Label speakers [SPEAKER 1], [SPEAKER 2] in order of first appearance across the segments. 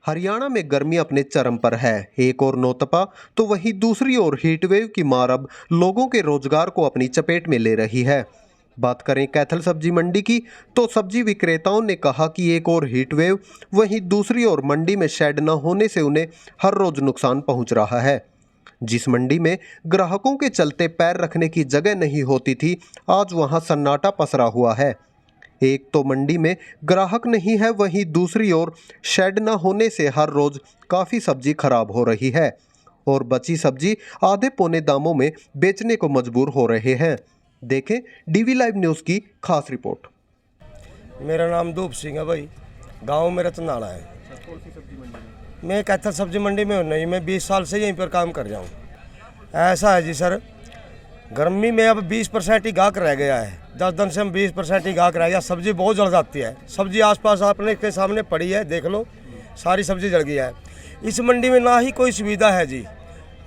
[SPEAKER 1] हरियाणा में गर्मी अपने चरम पर है। एक और नौतपा तो वहीं दूसरी ओर हीटवेव की मार अब लोगों के रोजगार को अपनी चपेट में ले रही है। बात करें कैथल सब्जी मंडी की तो सब्जी विक्रेताओं ने कहा कि एक और हीटवेव वहीं दूसरी ओर मंडी में शेड न होने से उन्हें हर रोज नुकसान पहुंच रहा है। जिस मंडी में ग्राहकों के चलते पैर रखने की जगह नहीं होती थी, आज वहां सन्नाटा पसरा हुआ है। एक तो मंडी में ग्राहक नहीं है, वहीं दूसरी ओर शेड न होने से हर रोज काफ़ी सब्जी खराब हो रही है और बची सब्जी आधे पौने दामों में बेचने को मजबूर हो रहे हैं। देखें डीवी लाइव न्यूज़ की खास रिपोर्ट।
[SPEAKER 2] मेरा नाम धूप सिंह है भाई, गांव मेरा चंदाड़ा है। मैं कैथल सब्जी मंडी में हूँ नहीं, मैं 20 साल से यहीं पर काम कर रहा हूँ। ऐसा है जी सर, गर्मी में अब 20% ही गाहक रह गया है। 10 दिन से हम 20% ही गाहक रह गया। सब्जी बहुत जल जाती है। सब्जी आसपास आपने के सामने पड़ी है, देख लो, सारी सब्जी जल गई है। इस मंडी में ना ही कोई सुविधा है जी।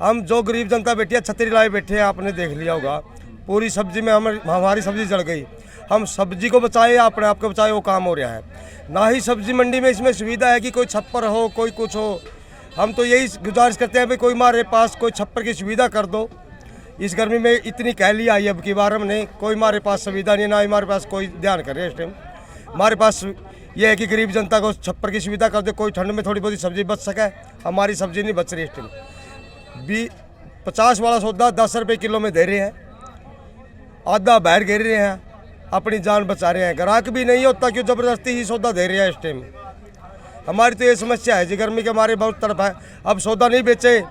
[SPEAKER 2] हम जो गरीब जनता बैठी है, छतरी लाए बैठे हैं, आपने देख लिया होगा। पूरी सब्जी में हमारी सब्जी जल गई। हम सब्जी को बचाए या अपने आप को बचाए, वो काम हो रहा है। ना ही सब्जी मंडी में इसमें सुविधा है कि कोई छप्पर हो, कोई कुछ हो। हम तो यही गुजारिश करते हैं भाई, कोई हमारे पास कोई छप्पर की सुविधा कर दो। इस गर्मी में इतनी कहली आई अब की बार हमने, कोई हमारे पास सुविधा नहीं, ना हमारे पास कोई ध्यान करे इस टाइम। हमारे पास ये है कि गरीब जनता को छप्पर की सुविधा कर दे, कोई ठंड में थोड़ी बहुत सब्जी बच सके। हमारी सब्जी नहीं बच रही इस टाइम। 50 वाला सौदा 10 रुपये किलो में दे रहे हैं, आधा बाहर घेर रहे हैं, अपनी जान बचा रहे हैं। ग्राहक भी नहीं होता क्यों ज़बरदस्ती ही सौदा दे रहे हैं इस टाइम। हमारी तो ये समस्या है जी, गर्मी के हमारे बहुत तरफ है। अब सौदा नहीं बेचे,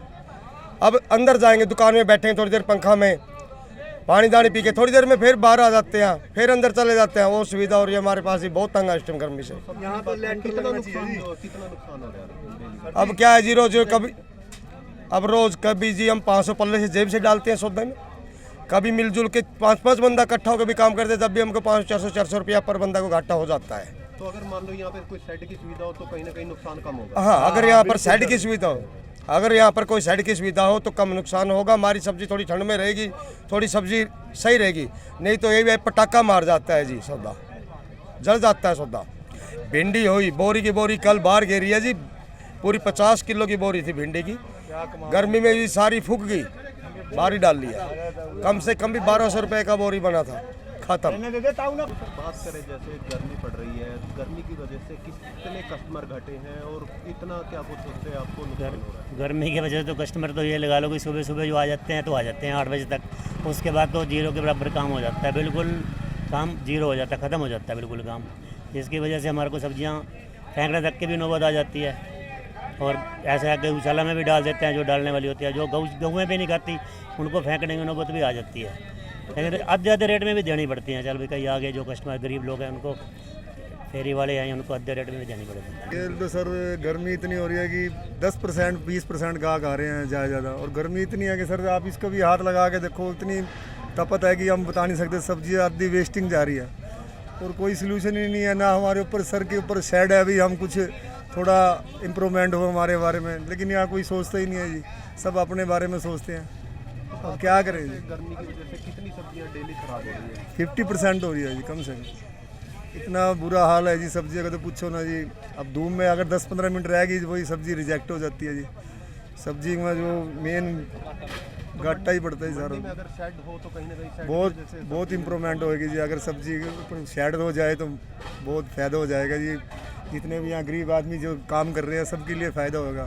[SPEAKER 2] अब अंदर जाएंगे, दुकान में बैठेंगे थोड़ी देर पंखा में, पानी दानी पी के थोड़ी देर में फिर बाहर आ जाते हैं, फिर अंदर चले जाते हैं। वो सुविधा हो रही है हमारे पास ही, बहुत तंग है इस टाइम गर्मी से।
[SPEAKER 1] कितना नुकसान हो रहा है?
[SPEAKER 2] अब क्या है जी, रोज कभी जी हम 500 पल्ले से जेब से डालते हैं सौदे में, कभी मिलजुल के 5-5 बंदा इकट्ठा होकर भी काम करते हैं, तब भी हमको 500-400 रुपया पर बंदा को घाटा हो जाता है।
[SPEAKER 1] तो अगर मान लो यहाँ पर कोई शेड की सुविधा हो तो कहीं ना कहीं नुकसान कम होगा।
[SPEAKER 2] हाँ, अगर यहाँ पर शेड की सुविधा हो, अगर यहाँ पर कोई शेड की सुविधा हो तो कम नुकसान होगा। हमारी सब्जी थोड़ी ठंड में रहेगी, थोड़ी सब्जी सही रहेगी। नहीं तो ये पटाखा मार जाता है जी, सौदा जल जाता है सौदा। भिंडी हुई बोरी की बोरी कल बाहर गिरी है जी, पूरी 50 किलो की बोरी थी भिंडी की। गर्मी में भी सारी फूक गई, बाहर ही डाल लिया। कम से कम भी 1200 रुपये का बोरी बना था, खत्म।
[SPEAKER 1] बात करें जैसे गर्मी पड़ रही है, गर्मी की वजह से कितने कस्टमर घटे हैं और इतना क्या कुछ उससे आपको नुकसान हो रहा है?
[SPEAKER 3] गर्मी की वजह से तो कस्टमर तो ये लगा लो कि सुबह सुबह जो आ जाते हैं तो आ जाते हैं 8 बजे तक। उसके बाद तो जीरो के बराबर काम हो जाता है, बिल्कुल काम जीरो हो जाता है, ख़त्म हो जाता है बिल्कुल काम। जिसकी वजह से हमारे को सब्जियाँ फेंकने तक के भी नौबत आ जाती है। और ऐसा गौशाला में भी डाल देते हैं, जो डालने वाली होती है, जो गौएँ भी नहीं खाती उनको फेंकने की नौबत भी आ जाती है। लेकिन आधे रेट में भी देनी पड़ती हैं। चल भाई, कहीं आगे जो कस्टमर गरीब लोग हैं उनको, फेरी वाले हैं, उनको आधे रेट में भी देनी पड़ती है।
[SPEAKER 4] ये तो सर गर्मी इतनी हो रही है कि 10% 20% गाहक आ रहे हैं ज़्यादा। और गर्मी इतनी है कि सर आप इसको भी हाथ लगा के देखो, इतनी तपत है कि हम बता नहीं सकते। सब्जी आधी वेस्टिंग जा रही है और कोई सलूशन ही नहीं है। ना हमारे ऊपर सर के ऊपर शेड है, अभी हम कुछ थोड़ा इम्प्रूवमेंट हो हमारे बारे में, लेकिन यहाँ कोई सोचता ही नहीं है जी। सब अपने बारे में सोचते हैं। अब क्या करें जी,
[SPEAKER 1] गर्मी की वजह से कितनी सब्जियां डेली खराब हो रही है?
[SPEAKER 4] 50% हो रही है जी, कम से कम। इतना बुरा हाल है जी सब्जी का, तो पूछो ना जी। अब धूप में अगर 10-15 मिनट रहेगी वही सब्जी रिजेक्ट हो जाती है जी। सब्जी में जो मेन घाटा ही पड़ता है सारा।
[SPEAKER 1] अगर शेड हो तो कहीं ना कहीं
[SPEAKER 4] बहुत इम्प्रूवमेंट होएगी जी। अगर सब्जी शेड हो जाए तो बहुत फ़ायदा हो जाएगा जी। जितने भी यहाँ गरीब आदमी जो काम कर रहे हैं सबके लिए फ़ायदा होगा।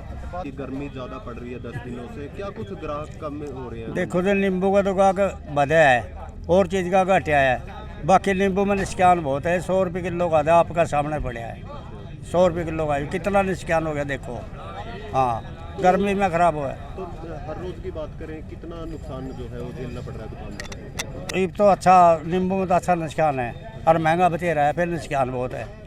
[SPEAKER 1] गर्मी ज़्यादा पड़ रही है 10 दिनों से, क्या कुछ ग्राहक कम हो रहे हैं?
[SPEAKER 5] देखो तो नींबू का तो गाहक बढ़ा है और चीज़ का घटा है। बाकी नींबू में निष्कान बहुत है। 100 रुपये किलो का था, आपका सामने पड़ा है। 100 रुपये किलो का कितना निष्कान हो गया देखो। हाँ, गर्मी में ख़राब हुआ है।
[SPEAKER 1] तो हर रोज़ की बात करें, कितना नुकसान जो है वो झेलना पड़ रहा है दुकानदार को?
[SPEAKER 5] तो अच्छा नींबू में तो अच्छा निष्कान है और महंगा बतेरा है, फिर निष्कान बहुत है।